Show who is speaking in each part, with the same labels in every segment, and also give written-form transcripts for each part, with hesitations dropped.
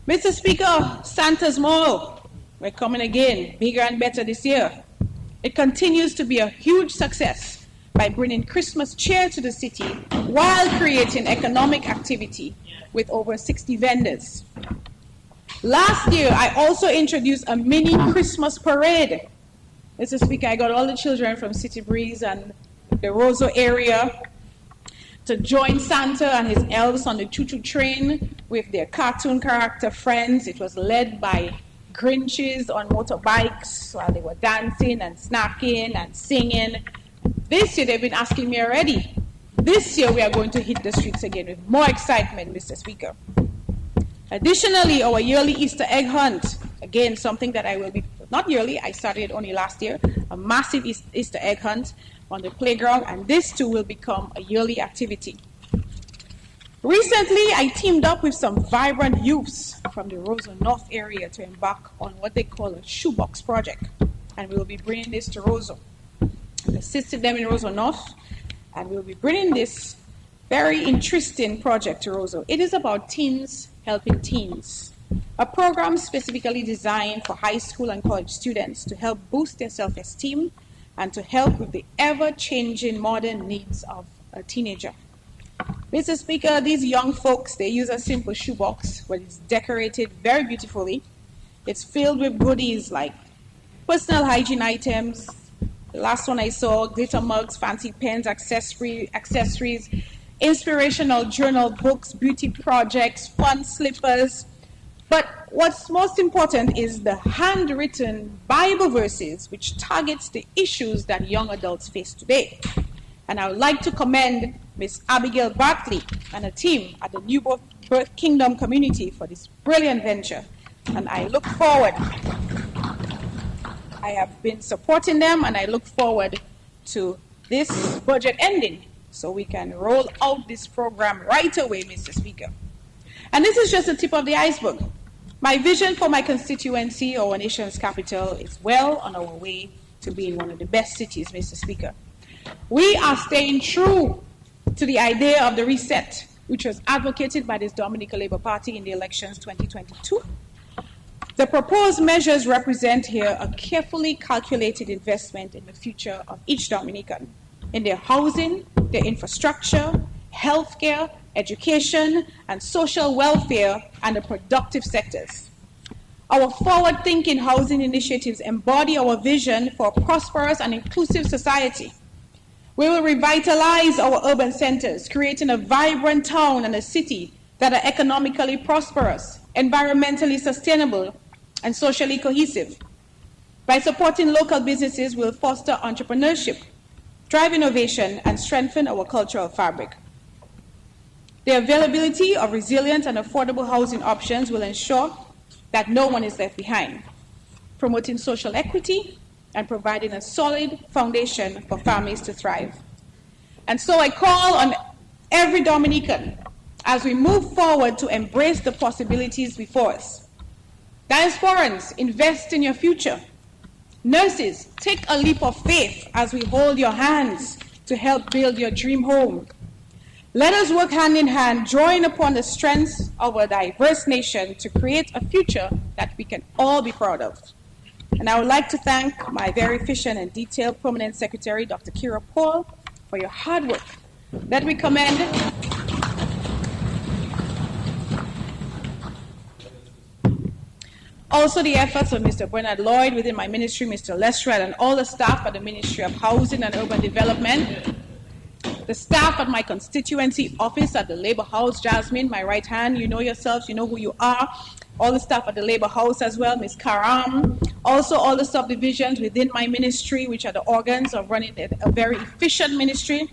Speaker 1: Mr. Speaker, Santa's Mall, we're coming again, bigger and better this year. It continues to be a huge success by bringing Christmas cheer to the city while creating economic activity with over 60 vendors. Last year, I also introduced a mini Christmas parade. Mr. Speaker, I got all the children from City Breeze and the Roseau area to join Santa and his elves on the choo-choo train with their cartoon character friends. It was led by Grinches on motorbikes while they were dancing and snacking and singing. This year, they've been asking me already. This year, we are going to hit the streets again with more excitement, Mr. Speaker. Additionally, our yearly Easter egg hunt, again, something that I will be, not yearly, I started it only last year, a massive Easter egg hunt on the playground, and this too will become a yearly activity. Recently, I teamed up with some vibrant youths from the Roseau North area to embark on what they call a shoebox project, and we will be bringing this to Roseau. I've assisted them in Roseau North, and we'll be bringing this very interesting project to Roseau. It is about teens helping teens, a program specifically designed for high school and college students to help boost their self-esteem and to help with the ever-changing modern needs of a teenager. Mr. Speaker, these young folks, they use a simple shoebox, but it's decorated very beautifully. It's filled with goodies like personal hygiene items. The last one I saw, glitter mugs, fancy pens, accessories, inspirational journal books, beauty projects, fun slippers. But what's most important is the handwritten Bible verses which targets the issues that young adults face today. And I would like to commend Ms. Abigail Bartley and her team at the New Birth Kingdom community for this brilliant venture. And I look forward. I have been supporting them, and I look forward to this budget ending so we can roll out this program right away, Mr. Speaker. And this is just the tip of the iceberg. My vision for my constituency, our nation's capital, is well on our way to being one of the best cities, Mr. Speaker. We are staying true to the idea of the reset, which was advocated by this Dominican Labour Party in the elections 2022. The proposed measures represent here a carefully calculated investment in the future of each Dominican, in their housing, their infrastructure, healthcare, education, and social welfare, and the productive sectors. Our forward-thinking housing initiatives embody our vision for a prosperous and inclusive society. We will revitalize our urban centers, creating a vibrant town and a city that are economically prosperous, environmentally sustainable, and socially cohesive. By supporting local businesses, we'll foster entrepreneurship, drive innovation, and strengthen our cultural fabric. The availability of resilient and affordable housing options will ensure that no one is left behind, promoting social equity and providing a solid foundation for families to thrive. And so I call on every Dominican as we move forward to embrace the possibilities before us. Diasporans, invest in your future. Nurses, take a leap of faith as we hold your hands to help build your dream home. Let us work hand in hand, drawing upon the strengths of a diverse nation to create a future that we can all be proud of. And I would like to thank my very efficient and detailed Permanent Secretary, Dr. Kira Paul, for your hard work. Let me commend also the efforts of Mr. Bernard Lloyd within my ministry, Mr. Lestrade, and all the staff at the Ministry of Housing and Urban Development, the staff at my constituency office at the Labour House, Jasmine, my right hand, you know yourselves, you know who you are, all the staff at the Labour House as well, Ms. Karam, also all the subdivisions within my ministry, which are the organs of running a very efficient ministry.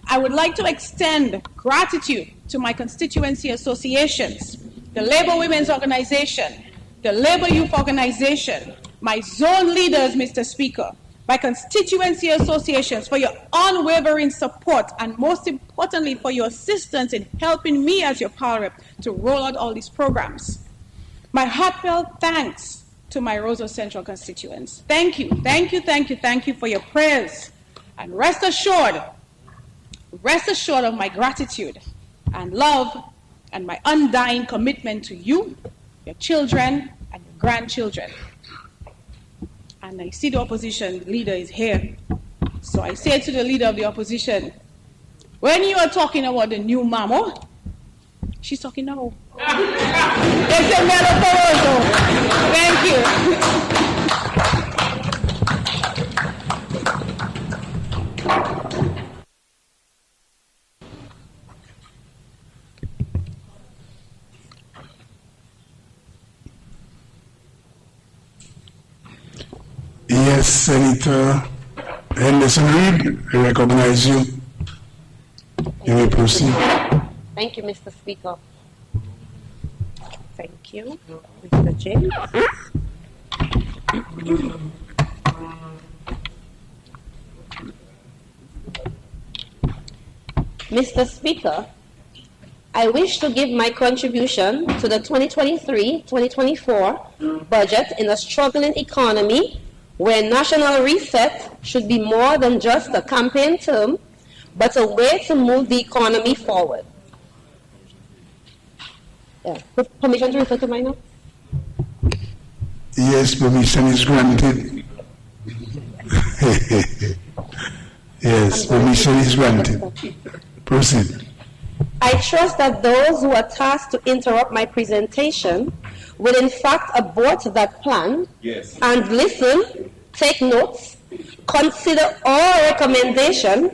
Speaker 1: I would like to extend gratitude to my constituency associations, the Labour Women's Organization, the Labour Youth Organization, my zone leaders, Mr. Speaker, my constituency associations for your unwavering support, and most importantly for your assistance in helping me as your power rep to roll out all these programs. My heartfelt thanks to my Roseau Central constituents. Thank you, thank you, thank you, thank you for your prayers. And rest assured of my gratitude and love and my undying commitment to you, your children, and your grandchildren. And I see the opposition leader is here. So I say to the leader of the opposition, when you are talking about the new mamo, she's talking now. Thank you.
Speaker 2: Yes, Senator Henderson Reed, I recognize you. You may proceed.
Speaker 3: Thank you, Mr. Speaker.
Speaker 1: Thank you.
Speaker 3: Mr. James. Mr. Speaker, I wish to give my contribution to the 2023-2024 budget in a struggling economy where national reset should be more than just a campaign term, but a way to move the economy forward. Yeah. Permission to refer to my notes?
Speaker 2: Yes, permission is granted. Yes, permission is granted. Proceed.
Speaker 3: I trust that those who are tasked to interrupt my presentation will in fact abort that plan and listen, take notes, consider all recommendations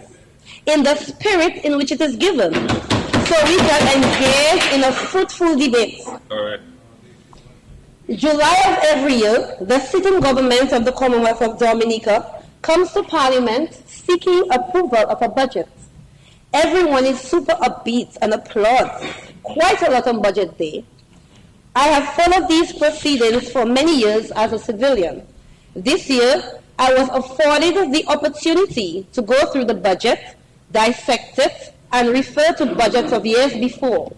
Speaker 3: in the spirit in which it is given, so we can engage in a fruitful debate.
Speaker 4: All right.
Speaker 3: July of every year, the sitting government of the Commonwealth of Dominica comes to Parliament seeking approval of a budget. Everyone is super upbeat and applauds quite a lot on budget day. I have followed these proceedings for many years as a civilian. This year, I was afforded the opportunity to go through the budget, dissect it, and refer to budgets of years before,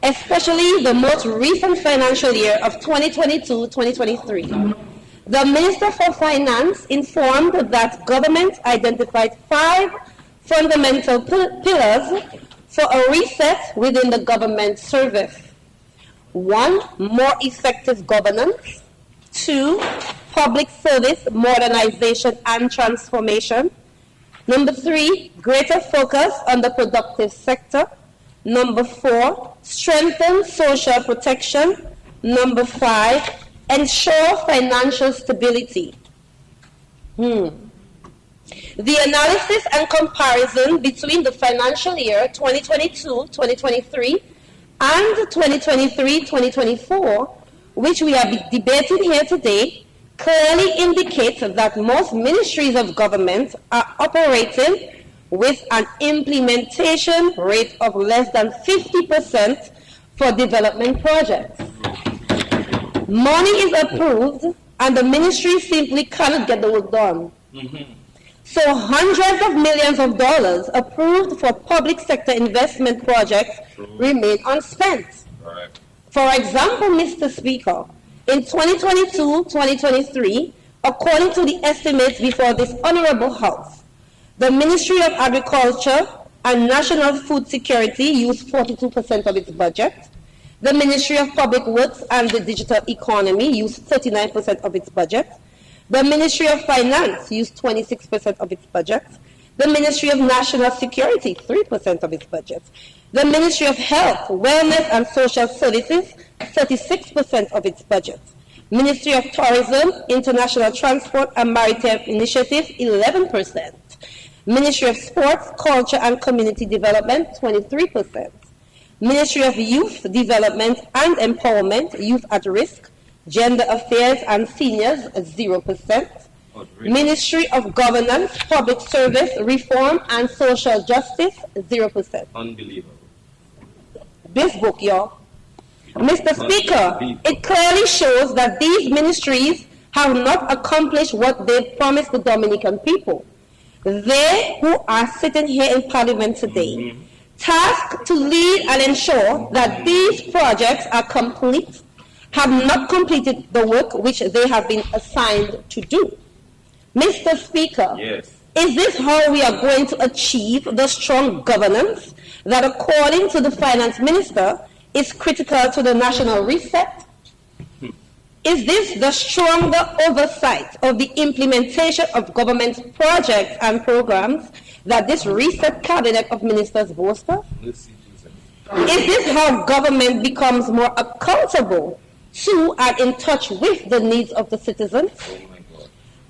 Speaker 3: especially the most recent financial year of 2022-2023. The Minister for Finance informed that government identified 5 fundamental pillars for a reset within the government service. 1, more effective governance. 2, public service modernization and transformation. Number 3, greater focus on the productive sector. Number 4, strengthen social protection. Number 5, ensure financial stability. The analysis and comparison between the financial year 2022-2023 and 2023-2024, which we are debating here today, clearly indicates that most ministries of government are operating with an implementation rate of less than 50% for development projects. Money is approved and the ministry simply cannot get the work done. So hundreds of millions of dollars approved for public sector investment projects remain unspent.
Speaker 4: Right.
Speaker 3: For example, Mr. Speaker, in 2022-2023, according to the estimates before this Honorable House, the Ministry of Agriculture and National Food Security used 42% of its budget. The Ministry of Public Works and the Digital Economy used 39% of its budget. The Ministry of Finance used 26% of its budget. The Ministry of National Security, 3% of its budget. The Ministry of Health, Wellness and Social Services, 36% of its budget. Ministry of Tourism, International Transport and Maritime Initiative, 11%. Ministry of Sports, Culture and Community Development, 23%. Ministry of Youth Development and Empowerment, Youth at Risk, Gender Affairs and Seniors, 0%. Ministry of Governance, Public Service, Reform and Social Justice, 0%.
Speaker 4: Unbelievable.
Speaker 3: This book, y'all. Mr. Speaker, it clearly shows that these ministries have not accomplished what they promised the Dominican people. They who are sitting here in Parliament today, tasked to lead and ensure that these projects are complete, have not completed the work which they have been assigned to do. Mr. Speaker,
Speaker 4: Yes.
Speaker 3: is this how we are going to achieve the strong governance that, according to the Finance Minister, is critical to the national reset? Is this the stronger oversight of the implementation of government projects and programs that this reset cabinet of ministers boasts of? Is this how government becomes more accountable to and in touch with the needs of the citizens?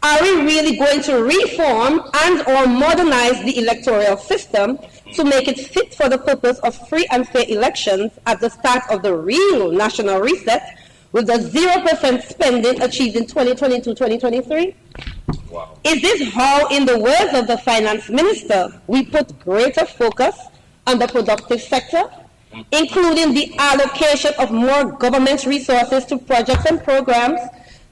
Speaker 3: Are we really going to reform and or modernize the electoral system to make it fit for the purpose of free and fair elections at the start of the real national reset with the 0% spending achieved in 2022-2023? Wow. Is this how, in the words of the finance minister, we put greater focus on the productive sector, including the allocation of more government resources to projects and programs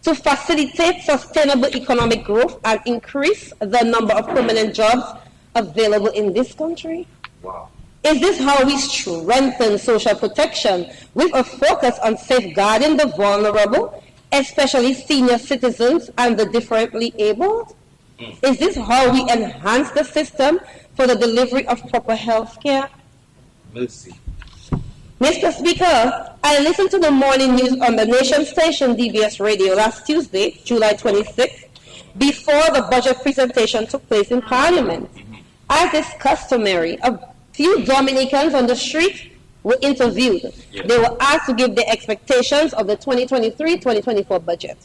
Speaker 3: to facilitate sustainable economic growth and increase the number of permanent jobs available in this country? Wow. Is this how we strengthen social protection with a focus on safeguarding the vulnerable, especially senior citizens and the differently abled? Is this how we enhance the system for the delivery of proper health care? Mercy. Mr. Speaker, I listened to the morning news on the nation station DBS Radio last Tuesday, July 26th, before the budget presentation took place in Parliament. As is customary, a few Dominicans on the street were interviewed. Yes. They were asked to give their expectations of the 2023-2024 budget.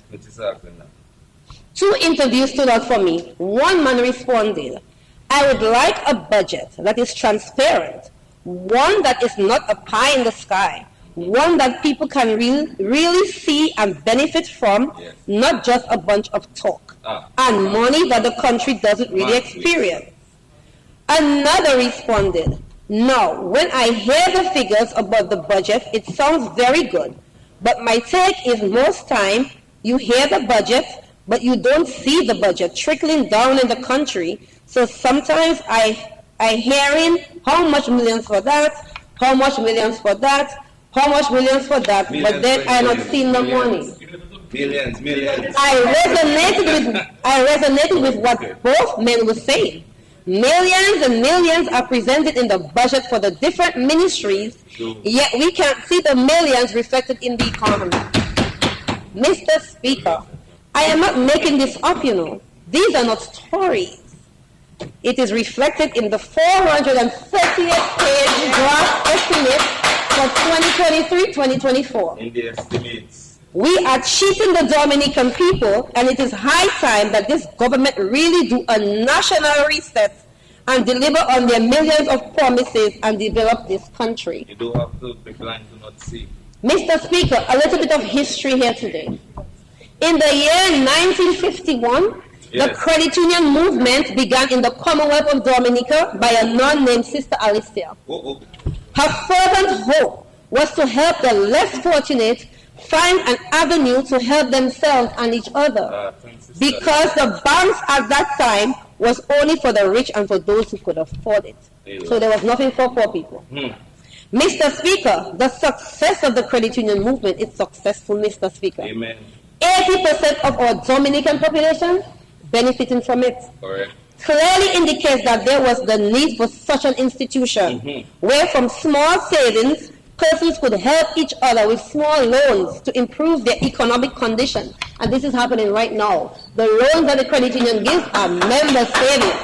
Speaker 3: Two interviews stood out for me. One man responded, "I would like a budget that is transparent, one that is not a pie in the sky, one that people can really see and benefit from, yes, not just a bunch of talk, and money that the country doesn't really experience." Another responded, "No, when I hear the figures about the budget, it sounds very good, but my take is most time you hear the budget, but you don't see the budget trickling down in the country, so sometimes I hearing how much millions for that, how much millions for that, how much millions for that, millions, but then I not seeing the money." Millions. I resonated with what both men were saying. Millions and millions are presented in the budget for the different ministries, yet we can't see the millions reflected in the economy. Mr. Speaker, I am not making this up, you know. These are not stories. It is reflected in the 438-page draft estimate for 2023-2024. In the estimates. We are cheating the Dominican people, and it is high time that this government really do a national reset and deliver on their millions of promises and develop this country. You do have to be blind to not see. Mr. Speaker, a little bit of history here today. In the year 1951, yes, the credit union movement began in the Commonwealth of Dominica by a nun named Sister Alicia. Her fervent hope was to help the less fortunate find an avenue to help themselves and each other, because the banks at that time was only for the rich and for those who could afford it. So there was nothing for poor people. Mr. Speaker, the success of the credit union movement is successful, Mr. Speaker. Amen. 80% of our Dominican population benefiting from it. Correct. Clearly indicates that there was the need for such an institution, where from small savings, persons could help each other with small loans to improve their economic condition. And this is happening right now. The loans that the credit union gives are member savings.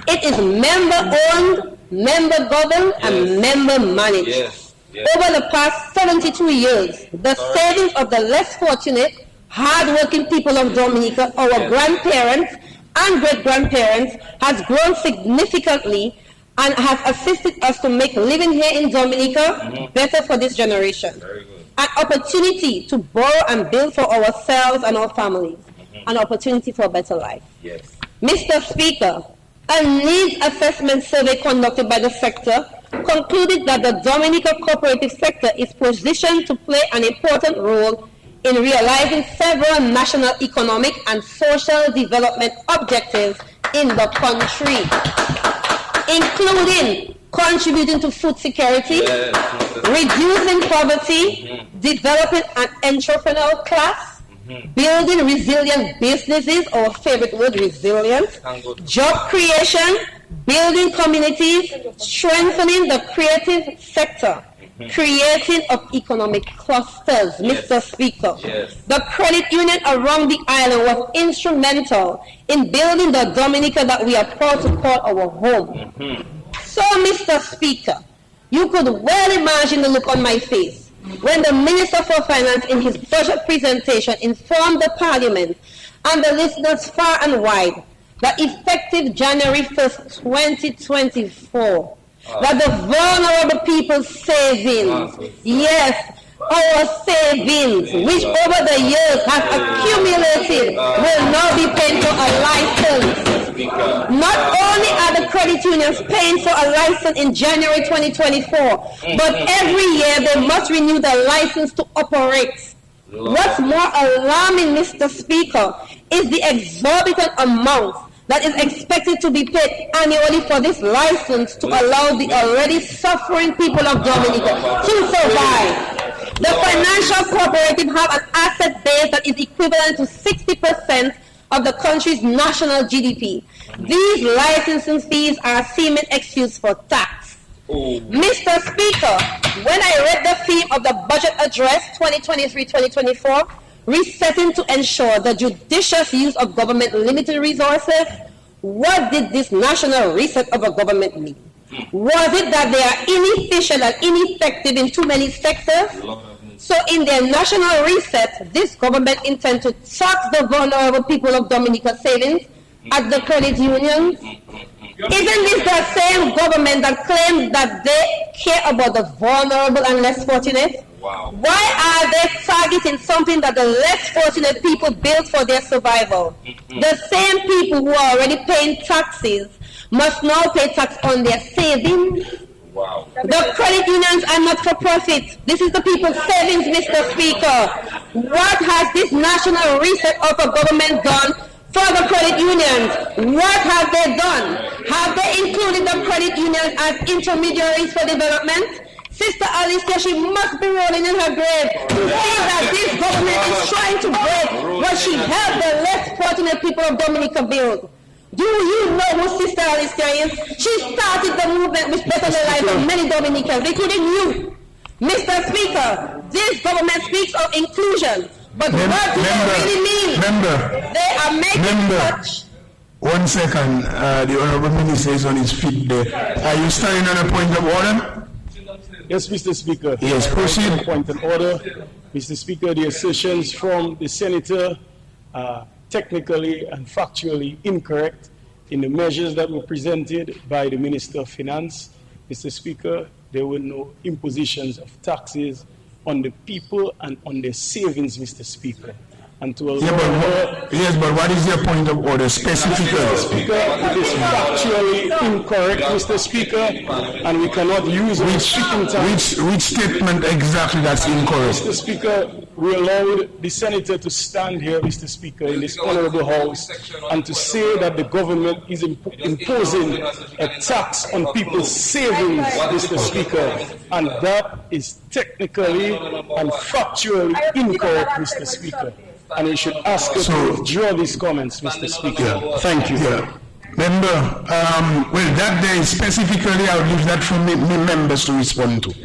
Speaker 3: It is member-owned, member-governed, and member-managed. Yes. Yes. Over the past 72 years, the savings of the less fortunate, hard-working people of Dominica, our grandparents and great-grandparents, has grown significantly and has assisted us to make living here in Dominica better for this generation. Very good. An opportunity to borrow and build for ourselves and our families. An opportunity for a better life. Yes. Mr. Speaker, a needs assessment survey conducted by the sector concluded that the Dominica cooperative sector is positioned to play an important role in realizing several national economic and social development objectives in the country, including contributing to food security, reducing poverty, developing an entrepreneurial class, building resilient businesses, our favorite word, resilient, job creation, building communities, strengthening the creative sector, creating of economic clusters, Mr. Speaker. The credit union around the island was instrumental in building the Dominica that we are proud to call our home. So, Mr. Speaker, you could well imagine the look on my face when the Minister for Finance in his budget presentation informed the Parliament and the listeners far and wide that effective January 1st, 2024, that the vulnerable people's savings, yes, our savings, which over the years has accumulated, will now be paid for a license. Not only are the credit unions paying for a license in January 2024, but every year they must renew their license to operate. What's more alarming, Mr. Speaker, is the exorbitant amount that is expected to be paid annually for this license to allow the already suffering people of Dominica to survive. The financial cooperative have an asset base that is equivalent to 60% of the country's national GDP. These licensing fees are a seeming excuse for tax. Mr. Speaker, when I read the theme of the budget address 2023-2024, resetting to ensure the judicious use of government limited resources, what did this national reset of a government mean? Was it that they are inefficient and ineffective in too many sectors? So in their national reset, this government intends to tax the vulnerable people of Dominica savings at the credit unions? Isn't this the same government that claims that they care about the vulnerable and less fortunate? Why are they targeting something that the less fortunate people built for their survival? The same people who are already paying taxes must now pay tax on their savings. The credit unions are not for profit. This is the people's savings, Mr. Speaker. What has this national reset of a government done for the credit unions? What have they done? Have they included the credit unions as intermediaries for development? Sister Alicia, she must be rolling in her grave to see that this government is trying to break what she helped the less fortunate people of Dominica build. Do you know who Sister Alicia is? She started the movement which bettered the lives of many Dominicans, including you. Mr. Speaker, this government speaks of inclusion, but what do they really mean? They are making such...
Speaker 2: 1 second, the Honorable Minister is on his feet there. Are you standing on a point of order?
Speaker 4: Yes, Mr. Speaker.
Speaker 2: Yes, proceed.
Speaker 4: Point of order. Mr. Speaker, the assertions from the Senator are technically and factually incorrect in the measures that were presented by the Minister of Finance. Mr. Speaker, there were no impositions of taxes on the people and on their savings, Mr. Speaker. And to allow
Speaker 2: but what is your point of order specifically?
Speaker 4: Mr. Speaker, it is factually incorrect, Mr. Speaker, and we cannot use
Speaker 2: which statement exactly that's incorrect?
Speaker 4: Mr. Speaker, we allowed the Senator to stand here, Mr. Speaker, in this honorable House, and to say that the government is imposing a tax on people's savings, Mr. Speaker, and that is technically and factually incorrect, Mr. Speaker. And we should ask you to withdraw these comments, Mr. Speaker. Thank you.
Speaker 2: Member, well, that day specifically, I would leave that for me members to respond to.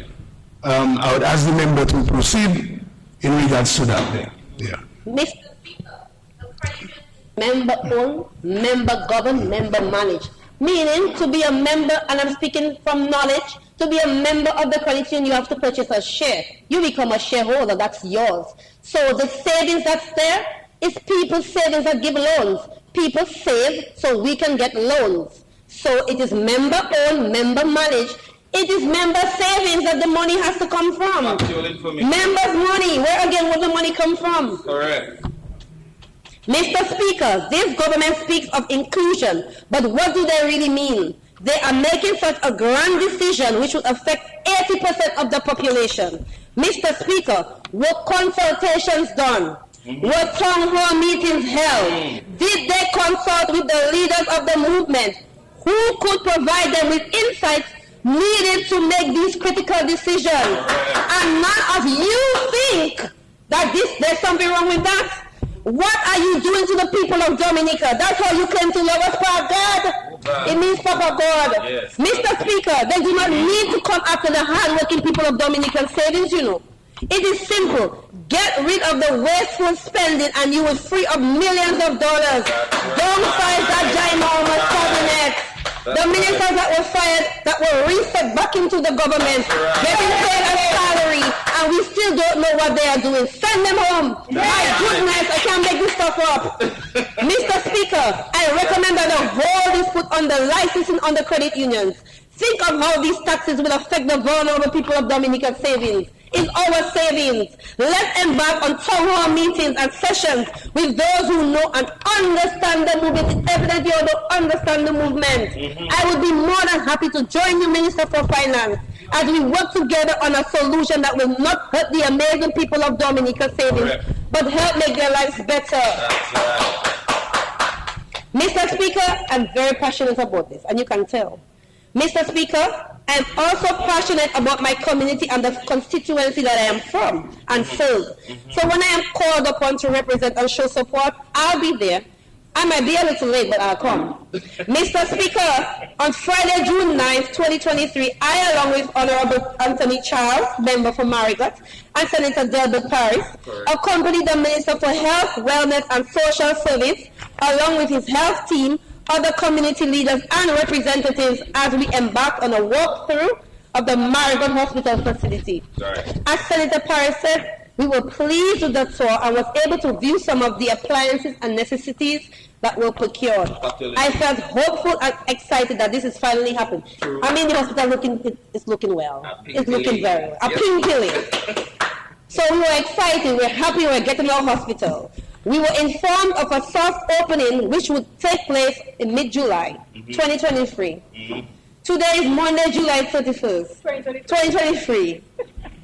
Speaker 2: I would ask the member to proceed in regards to that.
Speaker 3: Mr. Speaker, the president, member own, member govern, member manage. Meaning, to be a member, and I'm speaking from knowledge, to be a member of the credit union, you have to purchase a share. You become a shareholder, that's yours. So the savings that's there is people's savings that give loans. People save so we can get loans. So it is member owned, member managed. It is member savings that the money has to come from. Members' money, where again will the money come from?
Speaker 5: Correct.
Speaker 3: Mr. Speaker, this government speaks of inclusion, but what do they really mean? They are making such a grand decision which will affect 80% of the population. Mr. Speaker, were consultations done? Were town hall meetings held? Did they consult with the leaders of the movement? Who could provide them with insights needed to make these critical decisions? And none of you think that there's something wrong with that? What are you doing to the people of Dominica? That's how you claim to love us, God. It means Papa God.
Speaker 5: Yes.
Speaker 3: Mr. Speaker, they do not need to come after the hard-working people of Dominican savings, you know. It is simple. Get rid of the wasteful spending and you will free up millions of dollars. Don't fight that ginormous cabinet. The ministers that were fired, that were reset back into the government, they've been paid a salary and we still don't know what they are doing. Send them home. My goodness, I can't make this stuff up. Mr. Speaker, I recommend that the hold is put on the licensing on the credit unions. Think of how these taxes will affect the vulnerable people of Dominican savings. It's our savings. Let's embark on town hall meetings and sessions with those who know and understand the movement. It's evident you don't understand the movement. I would be more than happy to join you, Minister for Finance, as we work together on a solution that will not hurt the amazing people of Dominican savings, but help make their lives better. Mr. Speaker, I'm very passionate about this, and you can tell. Mr. Speaker, I am also passionate about my community and the constituency that I am from and serve. So when I am called upon to represent and show support, I'll be there. I might be a little late, but I'll come. Mr. Speaker, on Friday, June 9th, 2023, I, along with Honorable Anthony Charles, member for Marigot, and Senator Delbert Paris, accompanied the Minister for Health, Wellness, and Social Service, along with his health team, other community leaders and representatives as we embark on a walkthrough of the Marigot Hospital facility. As Senator Paris said, we were pleased with the tour and was able to view some of the appliances and necessities that were procured. I felt hopeful and excited that this is finally happening. I mean, the hospital is looking well. It's looking very well. A pink pilling. So we were excited. We're happy we're getting our hospital. We were informed of a soft opening which would take place in mid-July, 2023. Today is Monday, July 31st, 2023.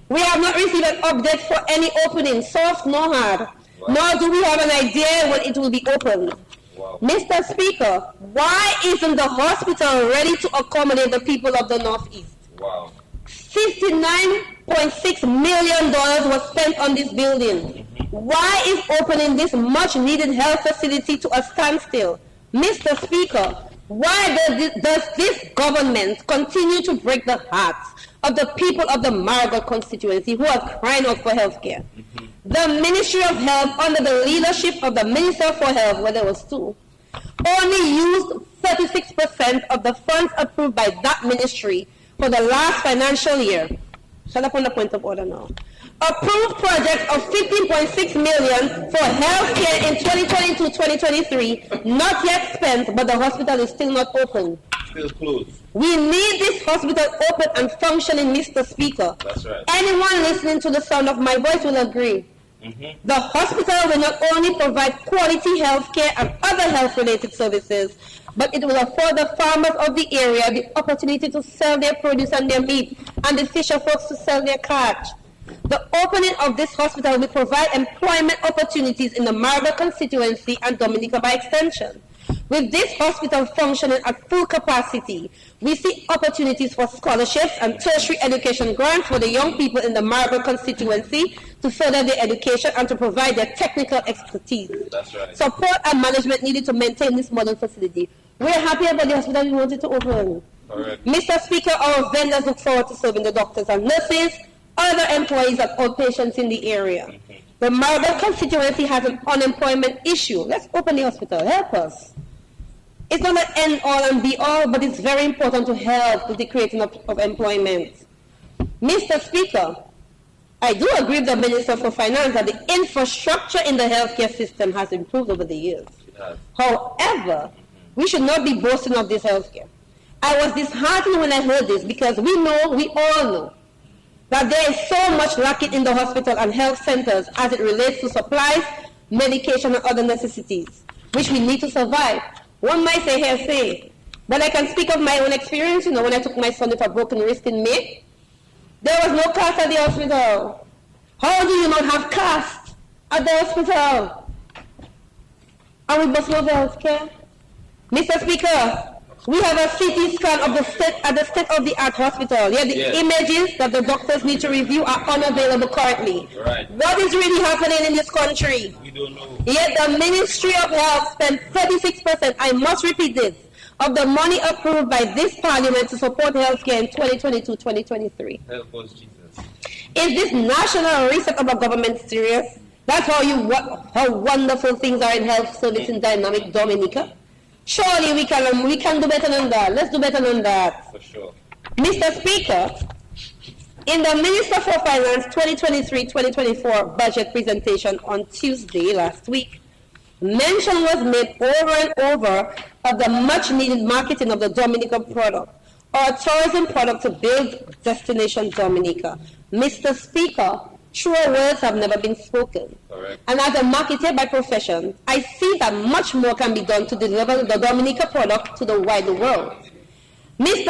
Speaker 3: We have not received an update for any opening, soft nor hard, nor do we have an idea when it will be opened. Mr. Speaker, why isn't the hospital ready to accommodate the people of the Northeast? $59.6 million was spent on this building. Why is opening this much-needed health facility to a standstill? Mr. Speaker, why does this government continue to break the hearts of the people of the Marigot constituency who are crying out for health care? The Ministry of Health, under the leadership of the Minister for Health, where there was two, only used 36% of the funds approved by that ministry for the last financial year. Shut up on the point of order now. Approved projects of $15.6 million for health care in 2022-2023, not yet spent, but the hospital is still not open.
Speaker 5: Still closed.
Speaker 3: We need this hospital open and functioning, Mr. Speaker.
Speaker 5: That's right.
Speaker 3: Anyone listening to the sound of my voice will agree. The hospital will not only provide quality health care and other health-related services, but it will afford the farmers of the area the opportunity to sell their produce and their meat, and the fisher folks to sell their catch. The opening of this hospital will provide employment opportunities in the Marigot constituency and Dominica by extension. With this hospital functioning at full capacity, we see opportunities for scholarships and tertiary education grants for the young people in the Marigot constituency to further their education and to provide their technical expertise.
Speaker 5: That's right.
Speaker 3: Support and management needed to maintain this modern facility. We're happy about the hospital we wanted to open.
Speaker 5: Correct.
Speaker 3: Mr. Speaker, our vendors look forward to serving the doctors and nurses, other employees and outpatients in the area. The Marigot constituency has an unemployment issue. Let's open the hospital. Help us. It's not an end all and be all, but it's very important to help with the creating of employment. Mr. Speaker, I do agree with the Minister for Finance that the infrastructure in the healthcare system has improved over the years. However, we should not be boasting of this healthcare. I was disheartened when I heard this because we all know, that there is so much lacking in the hospital and health centers as it relates to supplies, medication, and other necessities, which we need to survive. One might say hearsay, but I can speak of my own experience. You know, when I took my son with a broken wrist in May, there was no cast at the hospital. How do you not have cast at the hospital? And we must love health care. Mr. Speaker, we have a CT scan of the state-of-the-art hospital. Yet the images that the doctors need to review are unavailable currently.
Speaker 5: Right.
Speaker 3: What is really happening in this country?
Speaker 5: We don't know.
Speaker 3: Yet the Ministry of Health spent 36%, I must repeat this, of the money approved by this Parliament to support healthcare in 2022-2023.
Speaker 5: Help us, Jesus.
Speaker 3: Is this national reset of our government serious? That's how wonderful things are in health service in dynamic Dominica. Surely we can do better than that. Let's do better than that.
Speaker 5: For sure.
Speaker 3: Mr. Speaker, in the Minister for Finance 2023-2024 budget presentation on Tuesday last week, mention was made over and over of the much-needed marketing of the Dominica product, or tourism product to build Destination Dominica. Mr. Speaker, truer words have never been spoken.
Speaker 5: Correct.
Speaker 3: And as a marketer by profession, I see that much more can be done to deliver the Dominica product to the wider world. Mr.